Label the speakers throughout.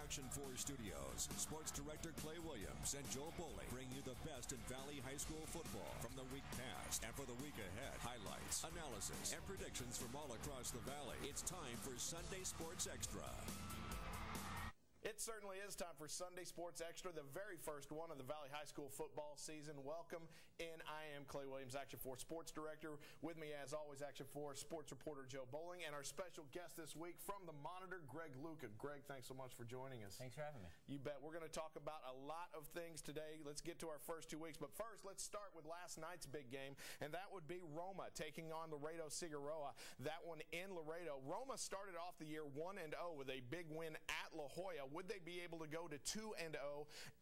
Speaker 1: Action 4 Studios, Sports Director Clay Williams and Joe Bowling bring you the best in Valley High School football from the week past and for the week ahead. Highlights, analysis, and predictions from all across the Valley. It's time for Sunday Sports Extra.
Speaker 2: It certainly is time for Sunday Sports Extra, the very first one of the Valley High School football season. Welcome in. I am Clay Williams, Action 4 Sports Director. With me, as always, Action 4 Sports Reporter Joe Bowling, and our special guest this week from the Monitor, Greg Luca. Greg, thanks so much for joining us.
Speaker 3: Thanks for having me.
Speaker 2: You bet. We're going to talk about a lot of things today. Let's get to our first 2 weeks. But first, let's start with last night's big game, and that would be Roma taking on Laredo Figueroa. That one in Laredo. Roma started off the year 1-0 with a big win at La Jolla. Would they be able to go to 2-0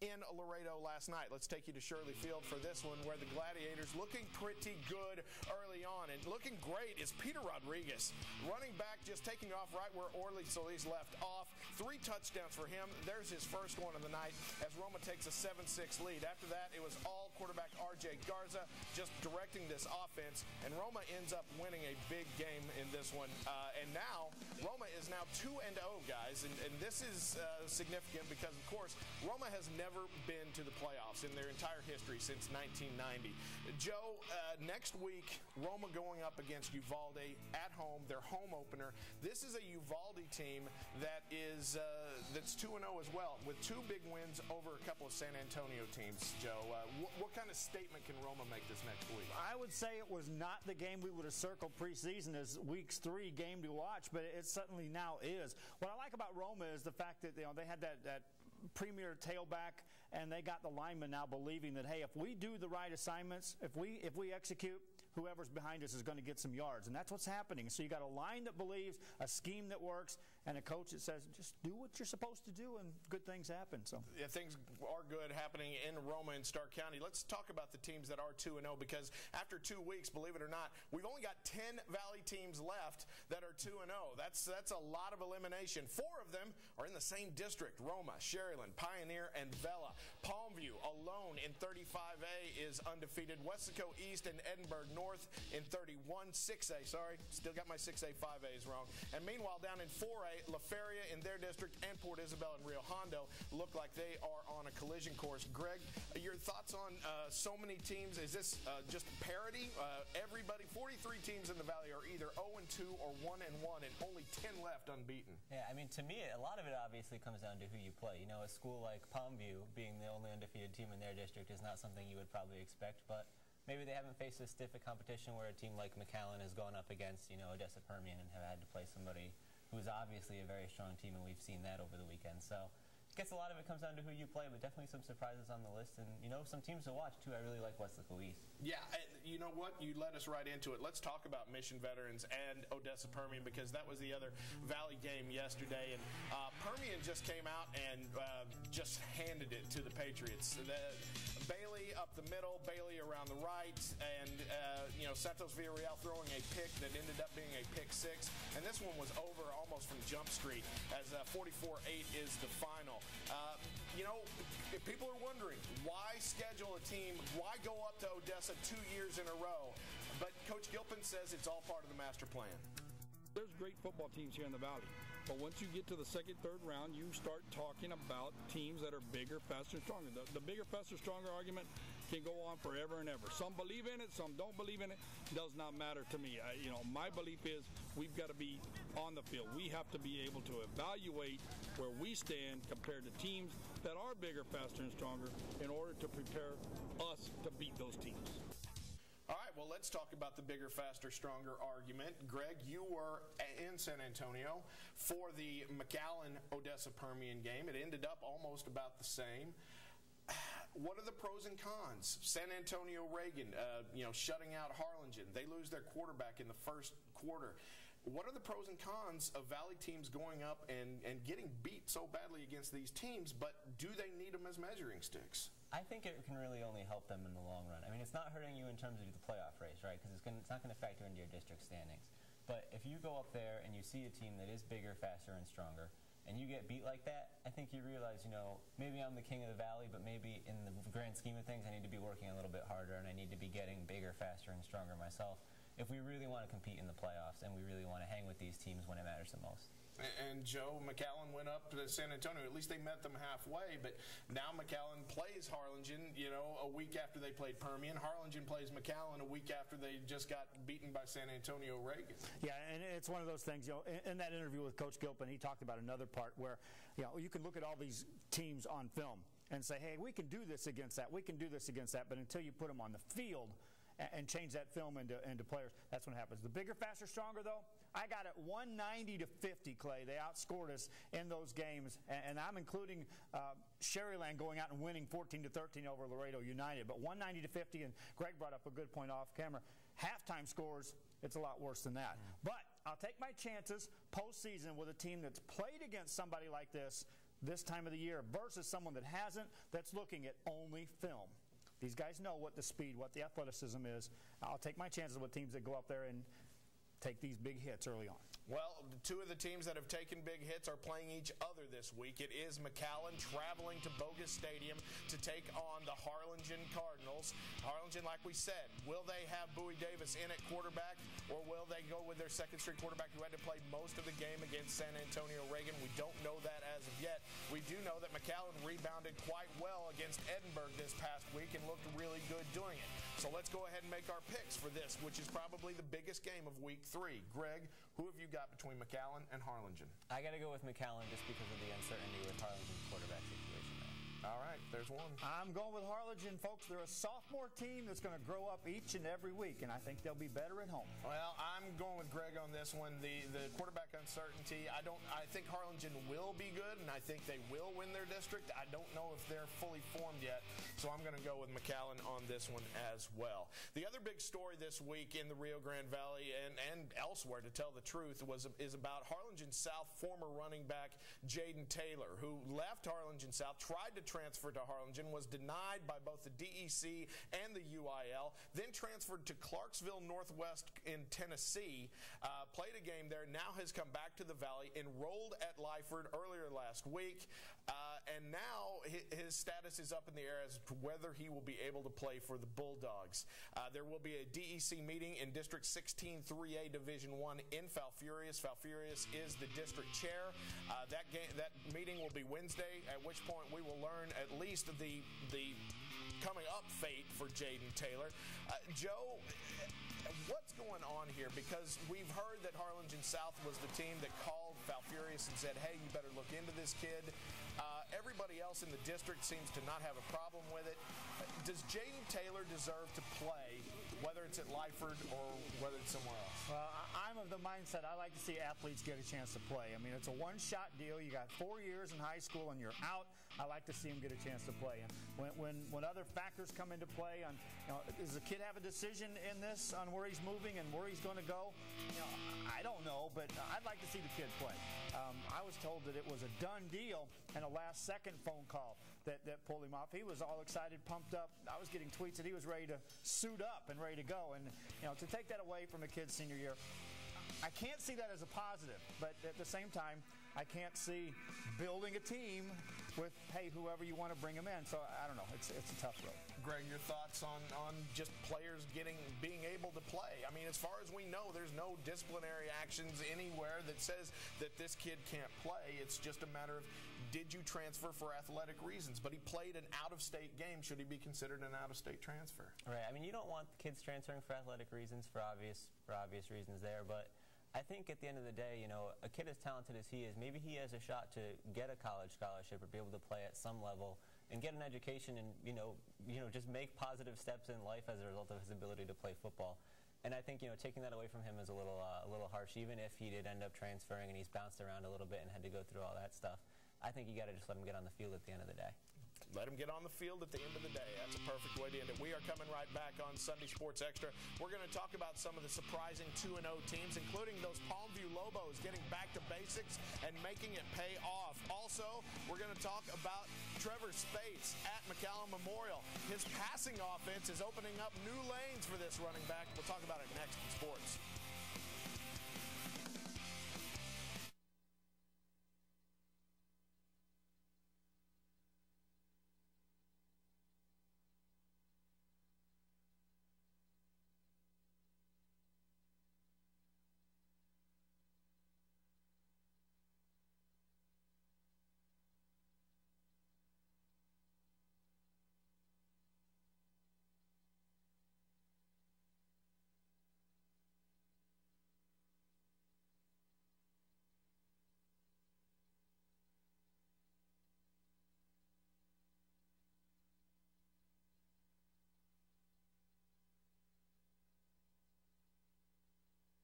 Speaker 2: in Laredo last night? Let's take you to Shirley Field for this one, where the Gladiators looking pretty good early on. And looking great is Peter Rodriguez, running back, just taking off right where Orly Solis left off. 3 touchdowns for him. There's his first one of the night as Roma takes a 7-6 lead. After that, it was all quarterback R.J. Garza just directing this offense, and Roma ends up winning a big game in this one. And now, Roma is now 2-0, guys, and this is significant because, of course, Roma has never been to the playoffs in their entire history since 1990. Joe, next week, Roma going up against Uvalde at home, their home opener. This is a Uvalde team that is that's 2-0 as well, with 2 big wins over a couple of San Antonio teams. Joe, what kind of statement can Roma make this next week?
Speaker 4: I would say it was not the game we would have circled preseason as week's 3 game to watch, but it certainly now is. What I like about Roma is the fact that they had that premier tailback, and they got the linemen now believing that, hey, if we do the right assignments, if we execute, whoever's behind us is going to get some yards, and that's what's happening. So you got a line that believes, a scheme that works, and a coach that says, just do what you're supposed to do, and good things happen. So
Speaker 2: yeah, things are good happening in Roma and Stark County. Let's talk about the teams that are 2-0, because after 2 weeks, believe it or not, we've only got 10 Valley teams left that are 2-0. That's a lot of elimination. 4 of them are in the same district: Roma, Sharyland, Pioneer, and Vela. Palmview alone in 35A is undefeated. Weslaco East and Edinburg North in 31. 6A, sorry, still got my 6A, 5A's wrong. And meanwhile, down in 4A, La Feria in their district and Port Isabel and Rio Hondo look like they are on a collision course. Greg, your thoughts on so many teams? Is this just parity? Everybody, 43 teams in the Valley are either 0-2 or 1-1, and only 10 left unbeaten.
Speaker 3: Yeah, I mean, to me, a lot of it obviously comes down to who you play. You know, a school like Palmview being the only undefeated team in their district is not something you would probably expect, but maybe they haven't faced as stiff a competition where a team like McAllen has gone up against, Odessa Permian and have had to play somebody who is obviously a very strong team, and we've seen that over the weekend. So I guess a lot of it comes down to who you play, but definitely some surprises on the list. And, some teams to watch, too. I really like Weslaco East.
Speaker 2: Yeah, you know what? You led us right into it. Let's talk about Mission Veterans and Odessa Permian, because that was the other Valley game yesterday. And Permian just came out and just handed it to the Patriots. Bailey up the middle, Bailey around the right, and, Santos Villarreal throwing a pick that ended up being a pick 6. And this one was over almost from Jump Street, as 44-8 is the final. If people are wondering, why schedule a team, why go up to Odessa 2 years in a row? But Coach Gilpin says it's all part of the master plan.
Speaker 5: There's great football teams here in the Valley, but once you get to the second, third round, you start talking about teams that are bigger, faster, and stronger. The bigger, faster, stronger argument can go on forever and ever. Some believe in it, some don't believe in it. Does not matter to me. My belief is we've got to be on the field. We have to be able to evaluate where we stand compared to teams that are bigger, faster, and stronger in order to prepare us to beat those teams.
Speaker 2: All right, well, let's talk about the bigger, faster, stronger argument. Greg, you were in San Antonio for the McAllen-Odessa Permian game. It ended up almost about the same. What are the pros and cons? San Antonio Reagan, shutting out Harlingen. They lose their quarterback in the first quarter. What are the pros and cons of Valley teams going up and getting beat so badly against these teams, but do they need them as measuring sticks?
Speaker 3: I think it can really only help them in the long run. I mean, it's not hurting you in terms of the playoff race, right? Because it's not going to factor into your district standings. But if you go up there and you see a team that is bigger, faster, and stronger, and you get beat like that, I think you realize, maybe I'm the king of the Valley, but maybe in the grand scheme of things, I need to be working a little bit harder, and I need to be getting bigger, faster, and stronger myself if we really want to compete in the playoffs and we really want to hang with these teams when it matters the most.
Speaker 2: And Joe, McAllen went up to San Antonio. At least they met them halfway. But now McAllen plays Harlingen, a week after they played Permian. Harlingen plays McAllen a week after they just got beaten by San Antonio Reagan.
Speaker 4: Yeah, and it's one of those things, in that interview with Coach Gilpin, he talked about another part where, you can look at all these teams on film and say, hey, we can do this against that. We can do this against that. But until you put them on the field and change that film into players, that's what happens. The bigger, faster, stronger, though, I got it 190 to 50, Clay. They outscored us in those games, and I'm including Sharyland going out and winning 14 to 13 over Laredo United. But 190 to 50, and Greg brought up a good point off camera. Halftime scores, it's a lot worse than that. But I'll take my chances postseason with a team that's played against somebody like this time of the year versus someone that hasn't, that's looking at only film. These guys know what the speed, what the athleticism is. I'll take my chances with teams that go up there and take these big hits early on.
Speaker 2: Well, two of the teams that have taken big hits are playing each other this week. It is McAllen traveling to Bogus Stadium to take on the Harlingen Cardinals. Harlingen, like we said, will they have Bowie Davis in at quarterback, or will they go with their second-string quarterback who had to play most of the game against San Antonio Reagan? We don't know that as of yet. We do know that McAllen rebounded quite well against Edinburg this past week and looked really good doing it. So let's go ahead and make our picks for this, which is probably the biggest game of week 3. Greg, who have you got between McAllen and Harlingen?
Speaker 3: I got to go with McAllen just because of the uncertainty with Harlingen's quarterback situation there.
Speaker 2: All right, there's one.
Speaker 4: I'm going with Harlingen, folks. They're a sophomore team that's going to grow up each and every week, and I think they'll be better at home.
Speaker 2: Well, I'm going with Greg on this one. The quarterback uncertainty, I think Harlingen will be good, and I think they will win their district. I don't know if they're fully formed yet, so I'm going to go with McAllen on this one as well. The other big story this week in the Rio Grande Valley and elsewhere, to tell the truth, is about Harlingen South former running back Jaden Taylor, who left Harlingen South, tried to transfer to Harlingen, was denied by both the DEC and the UIL, then transferred to Clarksville Northwest in Tennessee, played a game there, now has come back to the Valley, enrolled at Lyford earlier last week, and now his status is up in the air as to whether he will be able to play for the Bulldogs. There will be a DEC meeting in District 16 3A Division 1 in Falfurrias. Falfurrias is the district chair. That meeting will be Wednesday, at which point we will learn at least the coming up fate for Jaden Taylor. Joe, what's going on here? Because we've heard that Harlingen South was the team that called Falfurrias and said, hey, you better look into this kid. Everybody else in the district seems to not have a problem with it. Does Jaden Taylor deserve to play, whether it's at Lyford or whether it's somewhere else?
Speaker 4: Well, I'm of the mindset I like to see athletes get a chance to play. I mean, it's a one-shot deal. You got 4 years in high school and you're out. I like to see him get a chance to play. And when other factors come into play on, does the kid have a decision in this on where he's moving and where he's going to go? I don't know, but I'd like to see the kid play. I was told that it was a done deal and a last-second phone call that pulled him off. He was all excited, pumped up. I was getting tweets that he was ready to suit up and ready to go. And to take that away from a kid's senior year, I can't see that as a positive. But at the same time, I can't see building a team with, hey, whoever you want to bring them in. So I don't know. It's a tough road.
Speaker 2: Greg, your thoughts on just players being able to play? I mean, as far as we know, there's no disciplinary actions anywhere that says that this kid can't play. It's just a matter of, did you transfer for athletic reasons? But he played an out-of-state game. Should he be considered an out-of-state transfer?
Speaker 3: Right. I mean, you don't want kids transferring for athletic reasons for obvious reasons there, but I think at the end of the day, a kid as talented as he is, maybe he has a shot to get a college scholarship or be able to play at some level and get an education and, just make positive steps in life as a result of his ability to play football. And I think, taking that away from him is a little harsh, even if he did end up transferring and he's bounced around a little bit and had to go through all that stuff. I think you got to just let him get on the field at the end of the day.
Speaker 2: Let him get on the field at the end of the day. That's a perfect way to end it. We are coming right back on Sunday Sports Extra. We're going to talk about some of the surprising 2-0 teams, including those Palmview Lobos getting back to basics and making it pay off. Also, we're going to talk about Trevor Spates at McAllen Memorial. His passing offense is opening up new lanes for this running back. We'll talk about it next in sports.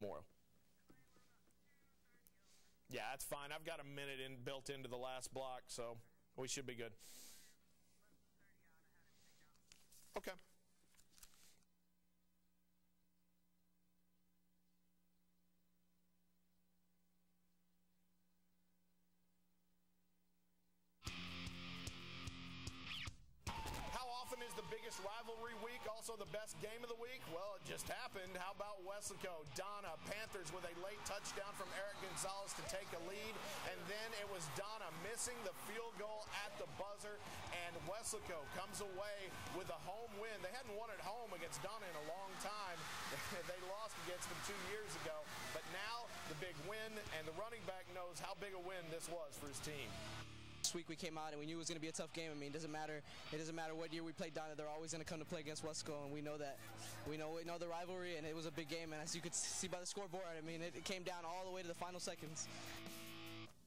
Speaker 2: Memorial. Yeah, that's fine. I've got a minute built into the last block, so we should be good. Okay. Is the biggest rivalry week also the best game of the week? Well, it just happened. How about Weslaco? Donna, Panthers with a late touchdown from Eric Gonzalez to take a lead, and then it was Donna missing the field goal at the buzzer, and Weslaco comes away with a home win. They hadn't won at home against Donna in a long time. They lost against them 2 years ago, but now the big win, and the running back knows how big a win this was for his team.
Speaker 6: This week we came out and we knew it was going to be a tough game. I mean, it doesn't matter what year we played Donna, they're always going to come to play against Weslaco, and we know that. We know the rivalry, and it was a big game. And as you could see by the scoreboard, I mean, it came down all the way to the final seconds.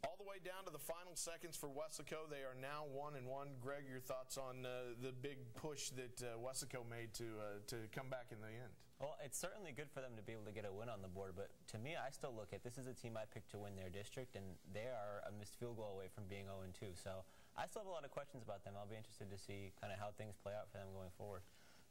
Speaker 2: All the way down to the final seconds for Weslaco. They are now 1-1. Greg, your thoughts on the big push that Weslaco made to come back in the end?
Speaker 3: Well, it's certainly good for them to be able to get a win on the board, but to me, I still look at this is a team I picked to win their district, and they are a missed field goal away from being 0-2. So I still have a lot of questions about them. I'll be interested to see kind of how things play out for them going forward.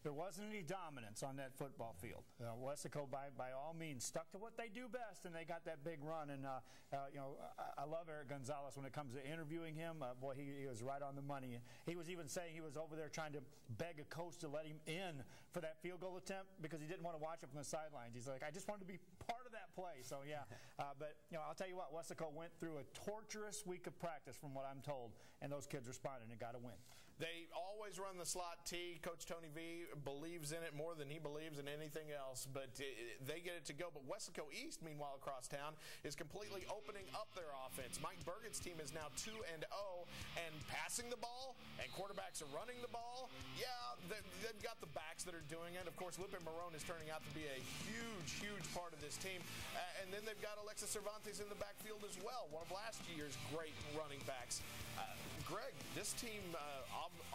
Speaker 4: There wasn't any dominance on that football field. Weslaco, by all means, stuck to what they do best, and they got that big run. And, I love Eric Gonzalez when it comes to interviewing him. Boy, he was right on the money. He was even saying he was over there trying to beg a coach to let him in for that field goal attempt because he didn't want to watch it from the sidelines. He's like, I just wanted to be part of that play. So, yeah. But, I'll tell you what, Weslaco went through a torturous week of practice from what I'm told, and those kids responded and got a win.
Speaker 2: They always run the slot T. Coach Tony V believes in it more than he believes in anything else, but they get it to go. But Weslaco East, meanwhile, across town, is completely opening up their offense. Mike Bergen's team is now 2-0, and passing the ball, and quarterbacks are running the ball. Yeah, they've got the backs that are doing it. Of course, Lupe Marone is turning out to be a huge, huge part of this team. And then they've got Alexis Cervantes in the backfield as well, one of last year's great running backs. Greg, this team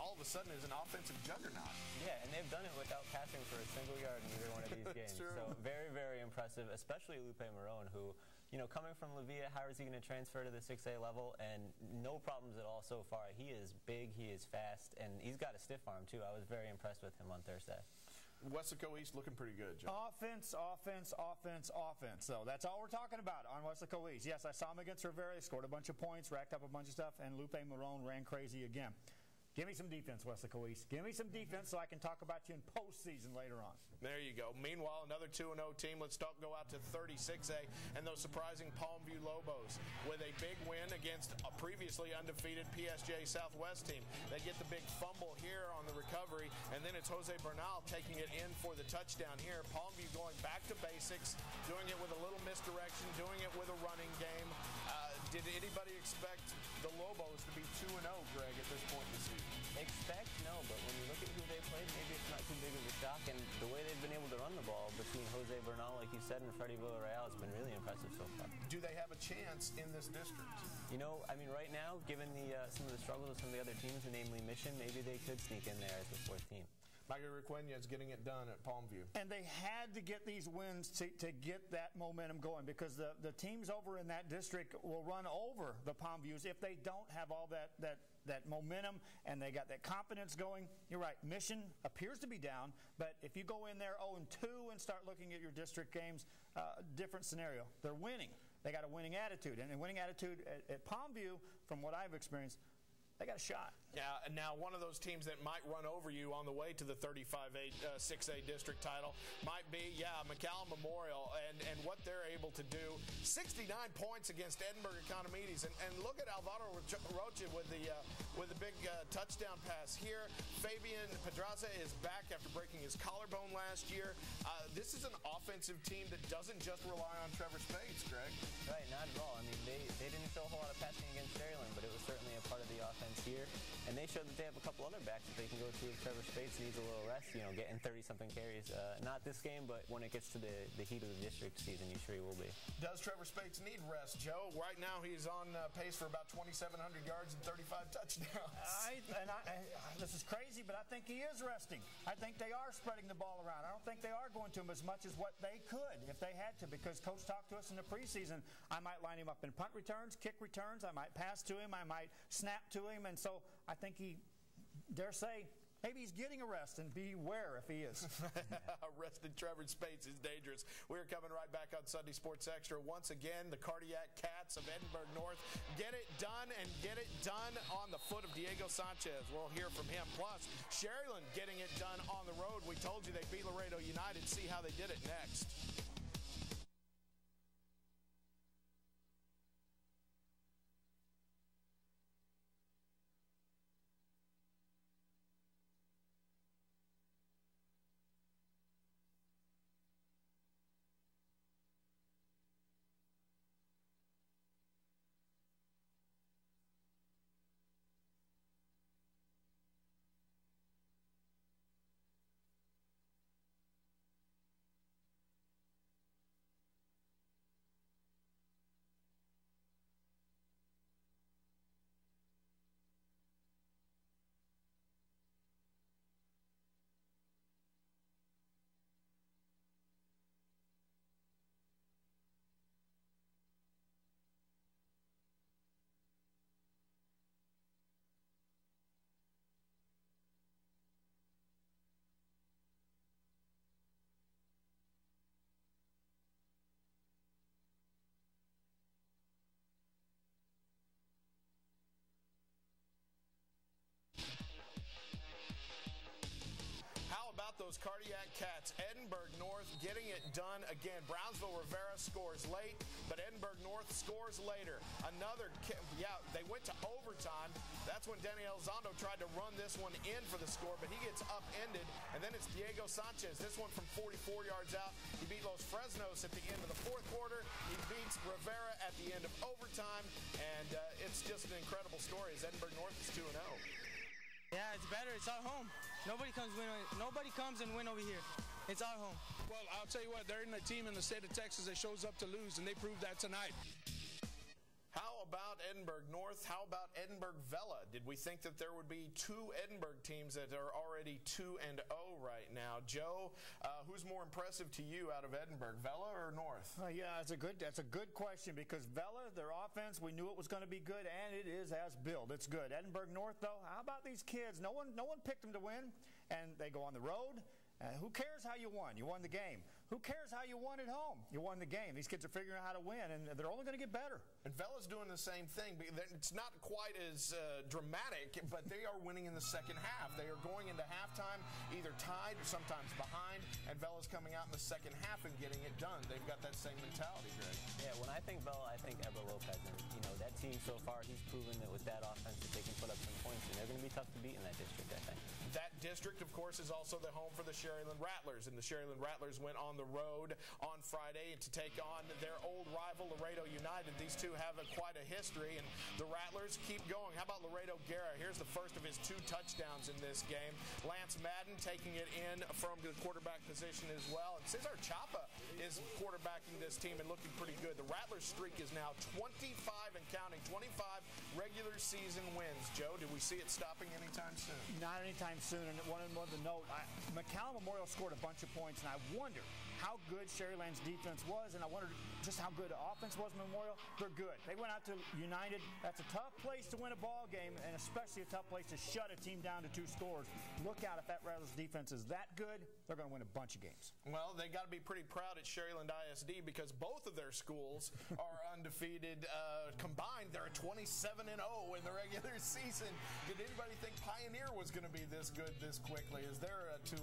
Speaker 2: all of a sudden is an offensive juggernaut.
Speaker 3: Yeah, and they've done it without passing for a single yard in either one of these games.
Speaker 2: True.
Speaker 3: So very, very impressive, especially Lupe Marone, who, coming from Levia, how is he going to transfer to the 6A level? And no problems at all so far. He is big, he is fast, and he's got a stiff arm, too. I was very impressed with him on Thursday.
Speaker 2: Weslaco East looking pretty good, Joe.
Speaker 4: Offense. So that's all we're talking about on Weslaco East. Yes, I saw him against Rivera. He scored a bunch of points, racked up a bunch of stuff, and Lupe Marone ran crazy again. Give me some defense, Weslaco East. Give me some defense so I can talk about you in postseason later on.
Speaker 2: There you go. Meanwhile, another 2-0 team. Let's go out to 36A and those surprising Palmview Lobos with a big win against a previously undefeated PSJ Southwest team. They get the big fumble here on the recovery, and then it's Jose Bernal taking it in for the touchdown here. Palmview going back to basics, doing it with a little misdirection, doing it with a running game. Did anybody expect the Lobos to be 2-0, Greg, at this point in the season?
Speaker 3: Expect? No, but when you look at who they played, maybe it's not too big of a shock. And the way they've been able to run the ball between Jose Bernal, like you said, and Freddie Villarreal has been really impressive so far.
Speaker 2: Do they have a chance in this district?
Speaker 3: Right now, given some of the struggles of some of the other teams, namely Mission, maybe they could sneak in there as the fourth team.
Speaker 2: Michael Requena is getting it done at Palmview.
Speaker 4: And they had to get these wins to get that momentum going because the teams over in that district will run over the Palmviews if they don't have all that momentum and they got that confidence going. You're right, Mission appears to be down, but if you go in there 0-2 and start looking at your district games, different scenario. They're winning. They got a winning attitude. And a winning attitude at Palmview, from what I've experienced, they got a shot.
Speaker 2: Yeah, and now one of those teams that might run over you on the way to the 35A 6A district title might be, McAllen Memorial and what they're able to do. 69 points against Edinburg Economides, and look at Alvaro Rocha with the big touchdown pass here. Fabian Pedraza is back after breaking his collarbone last year. This is an offensive team that doesn't just rely on Trevor Spades, Greg.
Speaker 3: Right, not at all. I mean, they they didn't show a whole lot of passing against Sharyland, but it was certainly a part of the offense here. And they showed that they have a couple other backs that they can go to if Trevor Spates needs a little rest, you know, getting 30-something carries. Not this game, but when it gets to the heat of the district season, you sure he will be.
Speaker 2: Does Trevor Spates need rest, Joe? Right now he's on pace for about 2,700 yards and 35 touchdowns.
Speaker 4: This is crazy, but I think he is resting. I think they are spreading the ball around. I don't think they are going to him as much as what they could if they had to, because Coach talked to us in the preseason. I might line him up in punt returns, kick returns. I might pass to him. I might snap to him. And so I think he, dare say, maybe he's getting a rest, and beware if he is.
Speaker 2: Arrested Trevor Spates is dangerous. We're coming right back on Sunday Sports Extra. Once again, the Cardiac Cats of Edinburg North get it done, and get it done on the foot of Diego Sanchez. We'll hear from him. Plus, Sharyland getting it done on the road. We told you they beat Laredo United. See how they did it next. Those Cardiac Cats. Edinburg North getting it done again. Brownsville Rivera scores late, but Edinburg North scores later. They went to overtime. That's when Denny Elizondo tried to run this one in for the score, but he gets upended. And then it's Diego Sanchez. This one from 44 yards out. He beat Los Fresnos at the end of the fourth quarter. He beats Rivera at the end of overtime, and it's just an incredible story as Edinburg North is 2-0.
Speaker 7: Yeah, it's better. It's our home. Nobody comes and win over here. It's our home.
Speaker 5: Well, I'll tell you what, they're in a team in the state of Texas that shows up to lose, and they proved that tonight.
Speaker 2: How about Edinburg North? How about Edinburg Vela? Did we think that there would be two Edinburg teams that are already 2-0 right now? Joe, who's more impressive to you out of Edinburg, Vela or North?
Speaker 4: Yeah, that's a good question, because Vela, their offense, we knew it was going to be good, and it is as billed. It's good. Edinburg North, though, how about these kids? No one picked them to win, and they go on the road. Who cares how you won? You won the game. Who cares how you won at home? You won the game. These kids are figuring out how to win, and they're only going to get better.
Speaker 2: And Vela's doing the same thing. It's not quite as dramatic, but they are winning in the second half. They are going into halftime either tied or sometimes behind, and Vela's coming out in the second half and getting it done. They've got that same mentality, Greg.
Speaker 3: Yeah, when I think Vela, I think Eber Lopez. And, you know, that team so far, he's proven that with that offense that they can put up some points, and they're going to be tough to beat in that district, I think.
Speaker 2: That district, of course, is also the home for the Sharyland Rattlers, and the Sharyland Rattlers went on the road on Friday to take on their old rival, Laredo United. These two have quite a history, and the Rattlers keep going. How about Laredo Guerra? Here's the first of his 2 touchdowns in this game. Lance Madden taking it in from the quarterback position as well. And Cesar Chapa is quarterbacking this team and looking pretty good. The Rattlers streak is now 25 and counting, 25 regular season wins. Joe, do we see it stopping anytime soon?
Speaker 4: Not anytime soon. And one other note, McAllen Memorial scored a bunch of points, and I wonder how good Sharyland's defense was, and I wondered just how good the offense was in Memorial. They're good. They went out to United. That's a tough place to win a ball game, and especially a tough place to shut a team down to 2 scores. Look out if that Rattlers defense is that good, they're going to win a bunch of games.
Speaker 2: Well, they got to be pretty proud at Sharyland ISD because both of their schools are undefeated. Combined, they're 27-0 in the regular season. Did anybody think Pioneer was going to be this good this quickly? Is there a 2-0?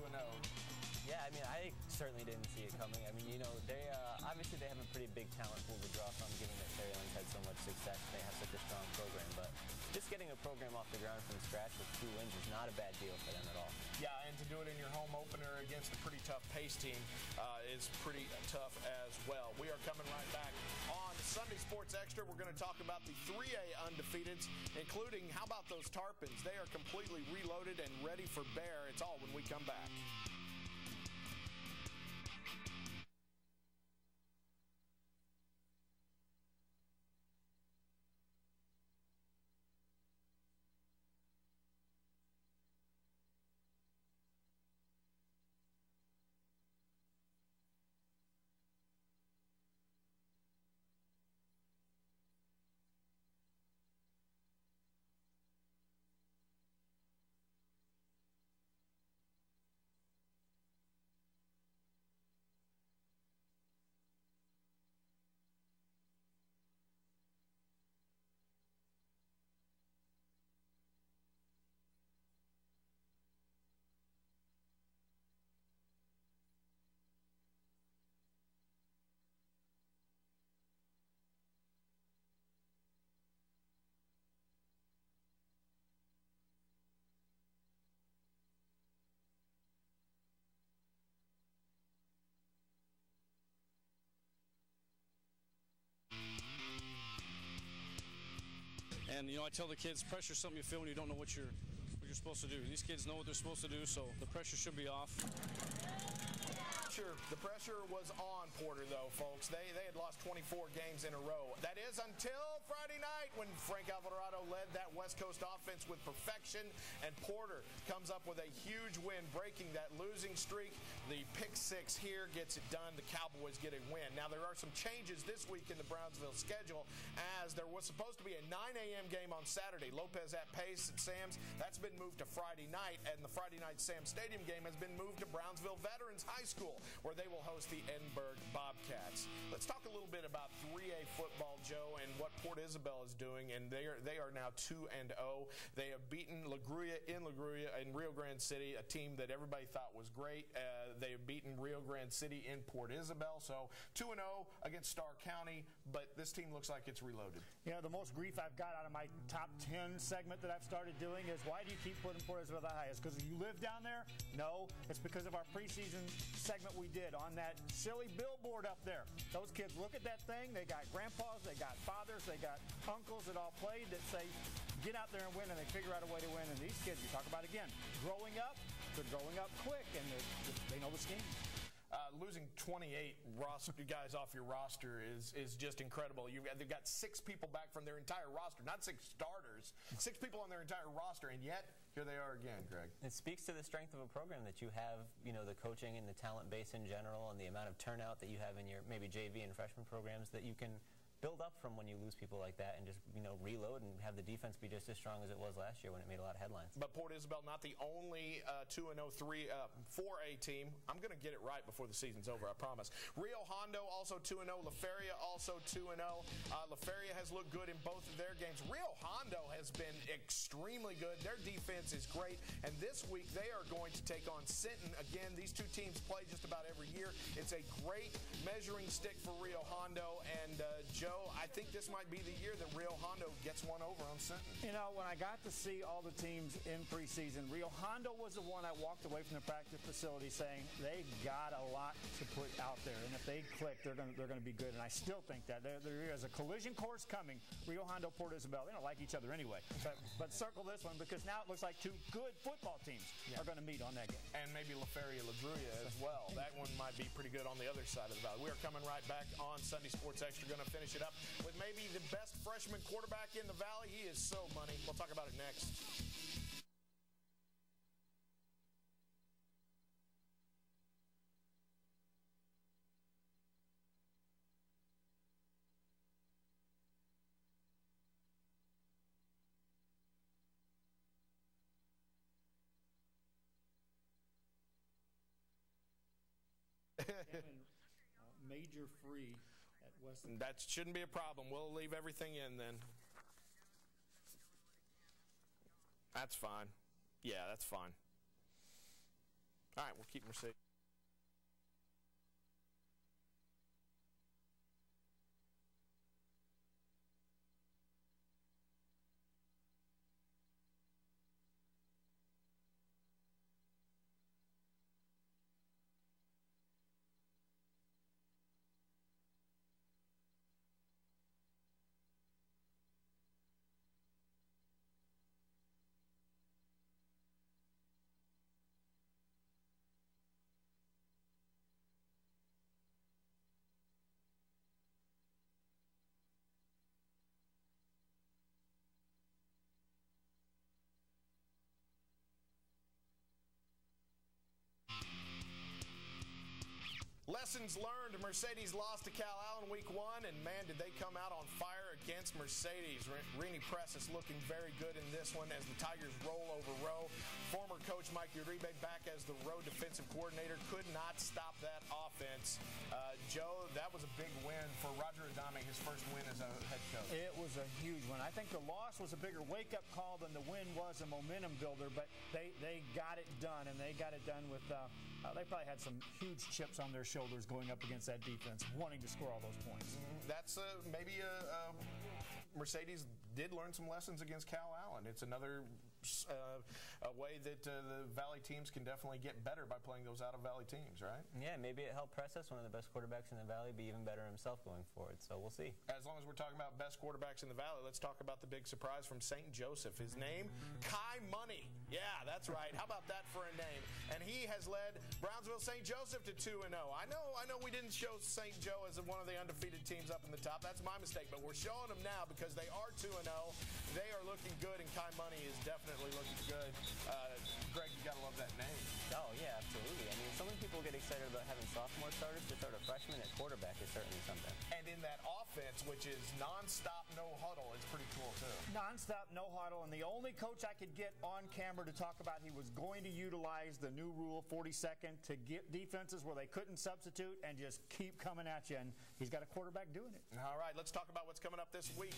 Speaker 3: Yeah, I mean, I certainly didn't see it coming. I mean, you know, they obviously they have a pretty big talent pool to draw from, given that Sharyland's had so much success. They have such a strong program, but just getting getting a program off the ground from scratch with 2 wins is not a bad deal for them at all.
Speaker 2: Yeah, and to do it in your home opener against a pretty tough Pace team is pretty tough as well. We are coming right back on Sunday Sports Extra. We're going to talk about the 3A undefeateds, including how about those Tarpons? They are completely reloaded and ready for bear. It's all when we come back.
Speaker 5: And, you know, I tell the kids, pressure is something you feel when you don't know what you're supposed to do. These kids know what they're supposed to do, so the pressure should be off.
Speaker 2: The pressure was on Porter, though, folks. They had lost 24 games in a row. That is until Friday night when Frank Alvarado led that West Coast offense with perfection, and Porter comes up with a huge win, breaking that losing streak. The pick 6 here gets it done. The Cowboys get a win. Now, there are some changes this week in the Brownsville schedule, as there was supposed to be a 9 a.m. game on Saturday. Lopez at Pace at Sam's. That's been moved to Friday night, and the Friday night Sam's Stadium game has been moved to Brownsville Veterans High School, where they will host the Edinburg Bobcats. Let's talk a little bit about 3A football, Joe, and what Port Isabel is doing. And they are now 2-0. They have beaten La Grulla in Rio Grande City, a team that everybody thought was great. They have beaten Rio Grande City in Port Isabel. So 2-0 against Starr County, but this team looks like it's reloaded.
Speaker 4: You know, the most grief I've got out of my top 10 segment that I've started doing is, why do you keep putting Port Isabel the highest? Because you live down there? No, it's because of our preseason segment we did on that silly billboard up there. Those kids look at that thing. They got grandpas, they got fathers, they got uncles that all played that say, get out there and win, and they figure out a way to win. And these kids, you talk about again, growing up, they're growing up quick, and they know the scheme.
Speaker 2: Losing 28 guys off your roster is just incredible. They've got 6 people back from their entire roster, not 6 starters, 6 people on their entire roster, and yet here they are again, Greg.
Speaker 3: It speaks to the strength of a program that you have, you know, the coaching and the talent base in general, and the amount of turnout that you have in your maybe JV and freshman programs, that you can build up from when you lose people like that and just, you know, reload and have the defense be just as strong as it was last year when it made a lot of headlines.
Speaker 2: But Port Isabel, not the only 2-0 4A team. I'm going to get it right before the season's over, I promise. Rio Hondo also 2-0. La Feria also 2-0. La Feria has looked good in both of their games. Rio Hondo has been extremely good. Their defense is great. And this week they are going to take on Sinton. Again, these two teams play just about every year. It's a great measuring stick for Rio Hondo. And Joe, I think this might be the year that Rio Hondo gets one over on Sinton.
Speaker 4: You know, when I got to see all the teams in preseason, Rio Hondo was the one I walked away from the practice facility saying they got a lot to put out there, and if they click, they're going to be good. And I still think that there is a collision course coming. Rio Hondo, Port Isabel, they don't like each other anyway. But circle this one, because now it looks like 2 good football teams are going to meet on that game.
Speaker 2: And maybe La Feria, La Grulla as well. That one might be pretty good on the other side of the valley. We are coming right back on Sunday Sports Extra. Going to finish it up with maybe the best freshman quarterback in the valley. He is so money. We'll talk about it next.
Speaker 4: Major free at Weslaco.
Speaker 2: That shouldn't be a problem. We'll leave everything in then. That's fine. Yeah, that's fine. All right, we'll keep Mercedes. Lessons learned. Mercedes lost to Cal Allen week 1, and man, did they come out on fire against Mercedes. Rini Press is looking very good in this one as the Tigers roll over row. Former coach Mike Uribe back as the road defensive coordinator could not stop that offense. Joe, that was a big win for Roger Adame, his first win as a head coach.
Speaker 4: It was a huge one. I think the loss was a bigger wake-up call than the win was a momentum builder, but they got it done, and they got it done with they probably had some huge chips on their shoulders going up against that defense, wanting to score all those points.
Speaker 2: That's maybe Mercedes did learn some lessons against Cal Allen. It's another a way that the Valley teams can definitely get better by playing those out-of-Valley teams, right?
Speaker 3: Yeah, maybe it helped Precious, one of the best quarterbacks in the Valley, be even better himself going forward. So we'll see.
Speaker 2: As long as we're talking about best quarterbacks in the Valley, let's talk about the big surprise from St. Joseph. His name, Kai Money. Yeah, that's right. How about that for a name? And he has led Brownsville St. Joseph to 2-0. I know we didn't show St. Joe as one of the undefeated teams up in the top. That's my mistake, but we're showing them now because they are 2-0. They are looking good, and Kai Money is definitely looking good. Greg, you got to love that name.
Speaker 3: Oh, yeah, absolutely. I mean, so many people get excited about having sophomore starters. To start a freshman at quarterback is certainly something.
Speaker 2: And in that offense, which is nonstop, no huddle, it's pretty cool, too.
Speaker 4: Nonstop, no huddle, and the only coach I could get on camera to talk about he was going to utilize the new rule, 42nd, to get defenses where they couldn't substitute and just keep coming at you, and he's got a quarterback doing it.
Speaker 2: All right, let's talk about what's coming up this week.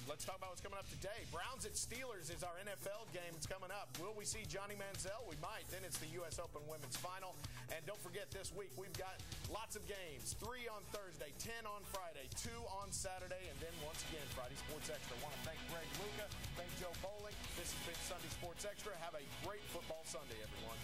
Speaker 2: Let's talk about what's coming up today. Browns at Steelers is our NFL game. It's coming up. Will we see Johnny Manziel? We might. Then it's the U.S. Open Women's Final. And don't forget, this week we've got lots of games. 3 on Thursday, 10 on Friday, 2 on Saturday, and then once again, Friday Sports Extra. I want to thank Greg Luca, thank Joe Bowling. This has been Sunday Sports Extra. Have a great football Sunday, everyone.